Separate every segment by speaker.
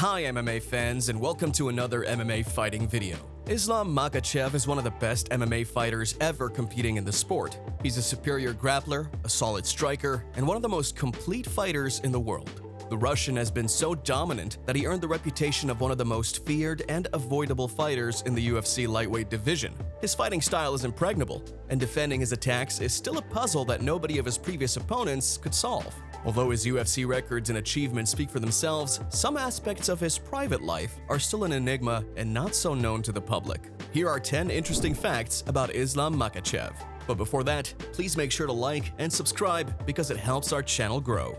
Speaker 1: Hi MMA fans, and welcome to another MMA fighting video. Islam Makhachev is one of the best MMA fighters ever competing in the sport. He's a superior grappler, a solid striker, and one of the most complete fighters in the world. The Russian has been so dominant that he earned the reputation of one of the most feared and avoidable fighters in the UFC lightweight division. His fighting style is impregnable, and defending his attacks is still a puzzle that nobody of his previous opponents could solve. Although his UFC records and achievements speak for themselves, some aspects of his private life are still an enigma and not so known to the public. Here are 10 interesting facts about Islam Makhachev. But before that, please make sure to like and subscribe because it helps our channel grow.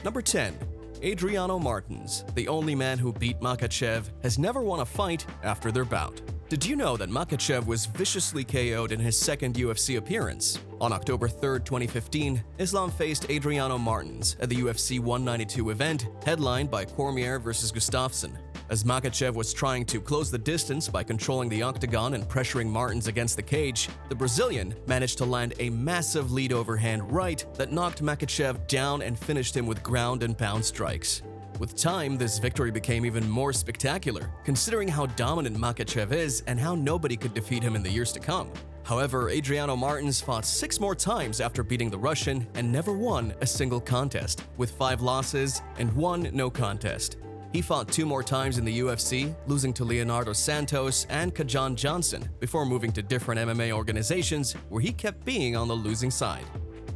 Speaker 1: Number 10. Adriano Martins, the only man who beat Makhachev, has never won a fight after their bout. Did you know that Makhachev was viciously KO'd in his second UFC appearance? On October 3, 2015, Islam faced Adriano Martins at the UFC 192 event, headlined by Cormier vs. Gustafsson. As Makhachev was trying to close the distance by controlling the octagon and pressuring Martins against the cage, the Brazilian managed to land a massive lead overhand right that knocked Makhachev down and finished him with ground and pound strikes. With time, this victory became even more spectacular, considering how dominant Makhachev is and how nobody could defeat him in the years to come. However, Adriano Martins fought 6 more times after beating the Russian and never won a single contest, with 5 losses and 1 no contest. He fought 2 more times in the UFC, losing to Leonardo Santos and Kajan Johnson before moving to different MMA organizations where he kept being on the losing side.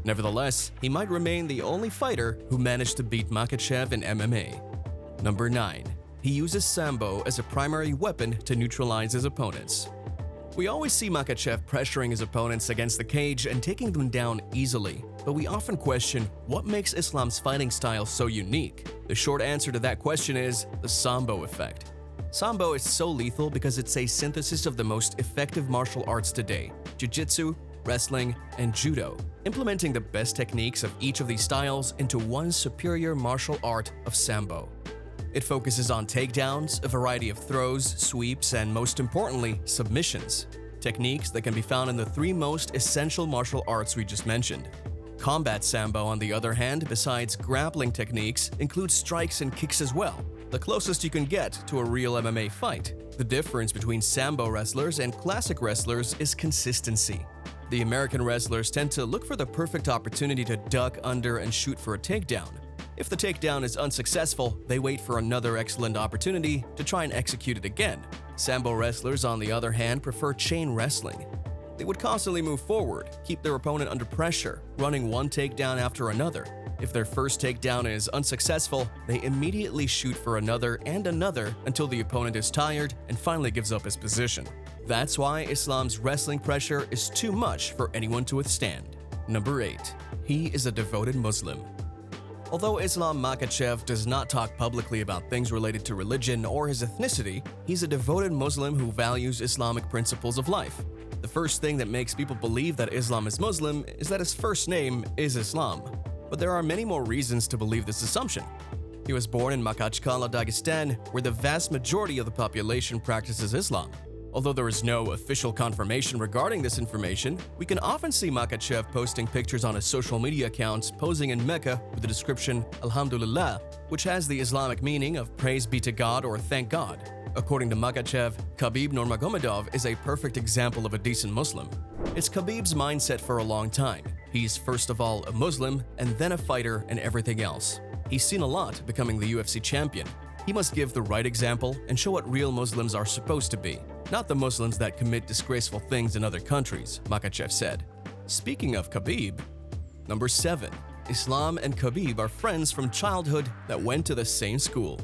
Speaker 1: Nevertheless, he might remain the only fighter who managed to beat Makhachev in MMA. Number 9. He uses Sambo as a primary weapon to neutralize his opponents. We always see Makhachev pressuring his opponents against the cage and taking them down easily, but we often question what makes Islam's fighting style so unique. The short answer to that question is the Sambo effect. Sambo is so lethal because it's a synthesis of the most effective martial arts today: jiu-jitsu, wrestling, and judo, implementing the best techniques of each of these styles into one superior martial art of Sambo. It focuses on takedowns, a variety of throws, sweeps, and most importantly, submissions, techniques that can be found in the 3 most essential martial arts we just mentioned. Combat Sambo, on the other hand, besides grappling techniques, includes strikes and kicks as well, the closest you can get to a real MMA fight. The difference between Sambo wrestlers and classic wrestlers is consistency. The American wrestlers tend to look for the perfect opportunity to duck under and shoot for a takedown. If the takedown is unsuccessful, they wait for another excellent opportunity to try and execute it again. Sambo wrestlers, on the other hand, prefer chain wrestling. They would constantly move forward, keep their opponent under pressure, running one takedown after another. If their first takedown is unsuccessful, they immediately shoot for another and another until the opponent is tired and finally gives up his position. That's why Islam's wrestling pressure is too much for anyone to withstand. Number 8. He is a devoted Muslim. Although Islam Makhachev does not talk publicly about things related to religion or his ethnicity, he's a devoted Muslim who values Islamic principles of life. The first thing that makes people believe that Islam is Muslim is that his first name is Islam. But there are many more reasons to believe this assumption. He was born in Makhachev, Dagestan, where the vast majority of the population practices Islam. Although there is no official confirmation regarding this information, we can often see Makhachev posting pictures on his social media accounts posing in Mecca with the description Alhamdulillah, which has the Islamic meaning of praise be to God or thank God. According to Makhachev, Khabib Nurmagomedov is a perfect example of a decent Muslim. It's Khabib's mindset for a long time. He's first of all a Muslim and then a fighter and everything else. He's seen a lot becoming the UFC champion. He must give the right example and show what real Muslims are supposed to be, not the Muslims that commit disgraceful things in other countries, Makhachev said. Speaking of Khabib, number 7. Islam and Khabib are friends from childhood that went to the same school.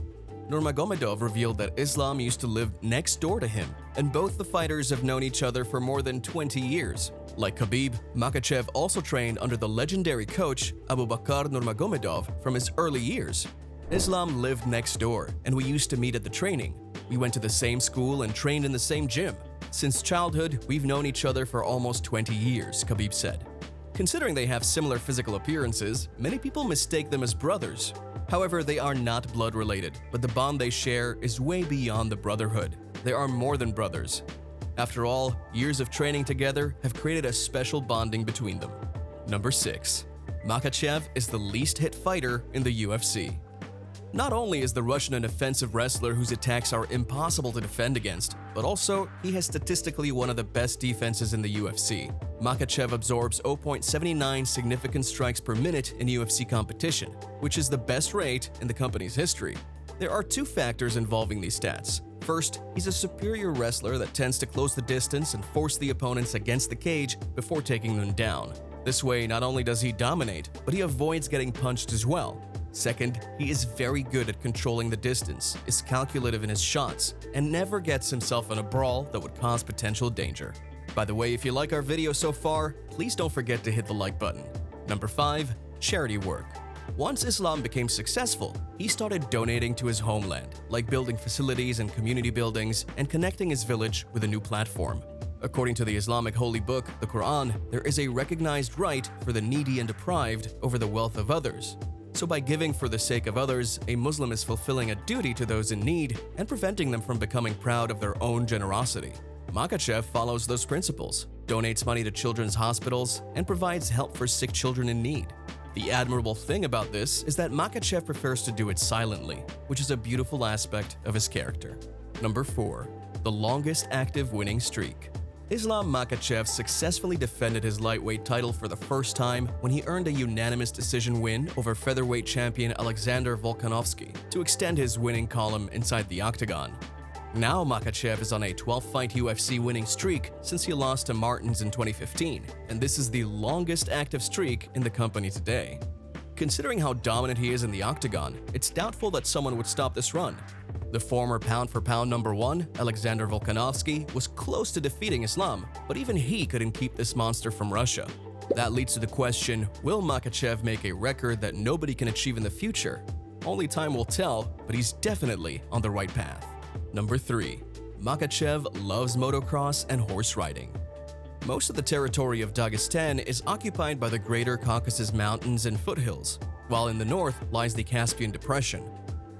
Speaker 1: Nurmagomedov revealed that Islam used to live next door to him, and both the fighters have known each other for more than 20 years. Like Khabib, Makhachev also trained under the legendary coach Abubakar Nurmagomedov from his early years. Islam lived next door, and we used to meet at the training. We went to the same school and trained in the same gym. Since childhood, we've known each other for almost 20 years, Khabib said. Considering they have similar physical appearances, many people mistake them as brothers. However, they are not blood-related, but the bond they share is way beyond the brotherhood. They are more than brothers. After all, years of training together have created a special bonding between them. Number 6. Makhachev is the least hit fighter in the UFC. Not only is the Russian an offensive wrestler whose attacks are impossible to defend against, but also he has statistically one of the best defenses in the UFC. Makhachev absorbs 0.79 significant strikes per minute in UFC competition, which is the best rate in the company's history. There are two factors involving these stats. First, he's a superior wrestler that tends to close the distance and force the opponents against the cage before taking them down. This way, not only does he dominate, but he avoids getting punched as well. Second, he is very good at controlling the distance, is calculative in his shots, and never gets himself in a brawl that would cause potential danger. By the way, if you like our video so far, please don't forget to hit the like button. Number 5. Charity work. Once Islam became successful, he started donating to his homeland, like building facilities and community buildings and connecting his village with a new platform. According to the Islamic holy book, the Quran, there is a recognized right for the needy and deprived over the wealth of others. So by giving for the sake of others, a Muslim is fulfilling a duty to those in need and preventing them from becoming proud of their own generosity. Makhachev follows those principles, donates money to children's hospitals, and provides help for sick children in need. The admirable thing about this is that Makhachev prefers to do it silently, which is a beautiful aspect of his character. Number 4. The longest active winning streak. Islam Makhachev successfully defended his lightweight title for the first time when he earned a unanimous decision win over featherweight champion Alexander Volkanovski to extend his winning column inside the octagon. Now Makhachev is on a 12-fight UFC winning streak since he lost to Martins in 2015, and this is the longest active streak in the company today. Considering how dominant he is in the octagon, it's doubtful that someone would stop this run. The former pound-for-pound number 1, Alexander Volkanovski, was close to defeating Islam, but even he couldn't keep this monster from Russia. That leads to the question, will Makhachev make a record that nobody can achieve in the future? Only time will tell, but he's definitely on the right path. Number 3. Makhachev loves motocross and horse riding. Most of the territory of Dagestan is occupied by the Greater Caucasus Mountains and foothills, while in the north lies the Caspian Depression.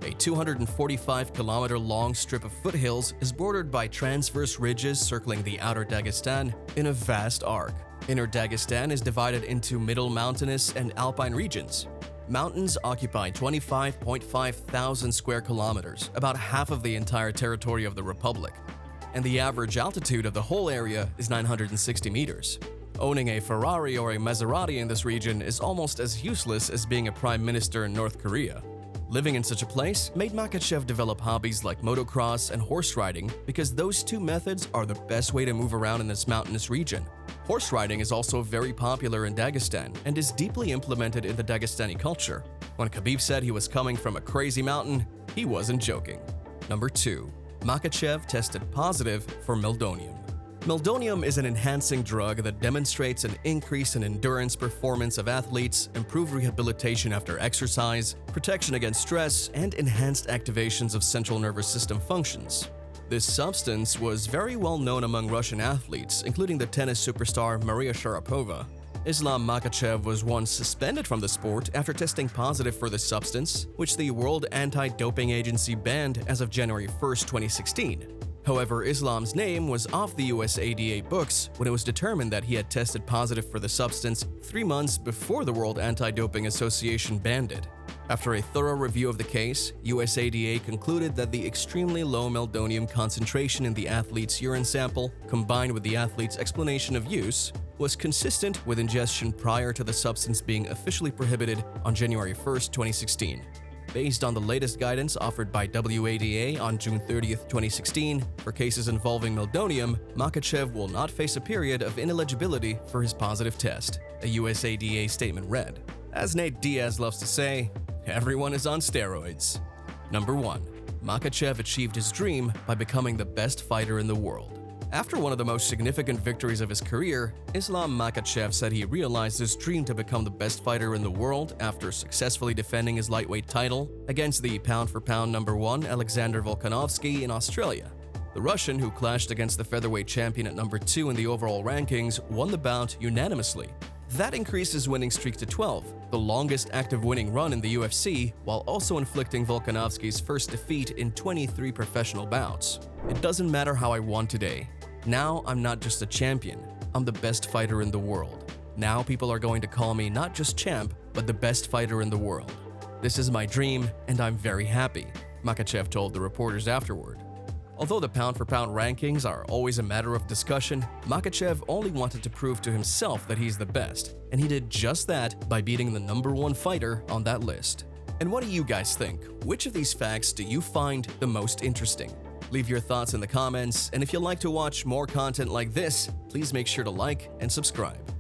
Speaker 1: A 245-kilometer-long strip of foothills is bordered by transverse ridges circling the outer Dagestan in a vast arc. Inner Dagestan is divided into middle mountainous and alpine regions. Mountains occupy 25.5 thousand square kilometers, about half of the entire territory of the republic, and the average altitude of the whole area is 960 meters. Owning a Ferrari or a Maserati in this region is almost as useless as being a prime minister in North Korea. Living in such a place made Makhachev develop hobbies like motocross and horse riding because those two methods are the best way to move around in this mountainous region. Horse riding is also very popular in Dagestan and is deeply implemented in the Dagestani culture. When Khabib said he was coming from a crazy mountain, he wasn't joking. Number 2. Makhachev tested positive for meldonium. Meldonium is an enhancing drug that demonstrates an increase in endurance performance of athletes, improved rehabilitation after exercise, protection against stress, and enhanced activations of central nervous system functions. This substance was very well known among Russian athletes, including the tennis superstar Maria Sharapova. Islam Makhachev was once suspended from the sport after testing positive for this substance, which the World Anti-Doping Agency banned as of January 1, 2016. However, Islam's name was off the USADA books when it was determined that he had tested positive for the substance 3 months before the World Anti-Doping Association banned it. After a thorough review of the case, USADA concluded that the extremely low meldonium concentration in the athlete's urine sample, combined with the athlete's explanation of use, was consistent with ingestion prior to the substance being officially prohibited on January 1, 2016. Based on the latest guidance offered by WADA on June 30, 2016, for cases involving meldonium, Makhachev will not face a period of ineligibility for his positive test, a USADA statement read. As Nate Diaz loves to say, everyone is on steroids. Number 1. Makhachev achieved his dream by becoming the best fighter in the world. After one of the most significant victories of his career, Islam Makhachev said he realized his dream to become the best fighter in the world after successfully defending his lightweight title against the pound-for-pound number 1 Alexander Volkanovski in Australia. The Russian, who clashed against the featherweight champion at number 2 in the overall rankings, won the bout unanimously. That increased his winning streak to 12, the longest active winning run in the UFC, while also inflicting Volkanovski's first defeat in 23 professional bouts. It doesn't matter how I won today. Now I'm not just a champion, I'm the best fighter in the world. Now people are going to call me not just champ, but the best fighter in the world. This is my dream, and I'm very happy, Makhachev told the reporters afterward. Although the pound-for-pound rankings are always a matter of discussion, Makhachev only wanted to prove to himself that he's the best, and he did just that by beating the #1 fighter on that list. And what do you guys think? Which of these facts do you find the most interesting? Leave your thoughts in the comments, and if you'd like to watch more content like this, please make sure to like and subscribe.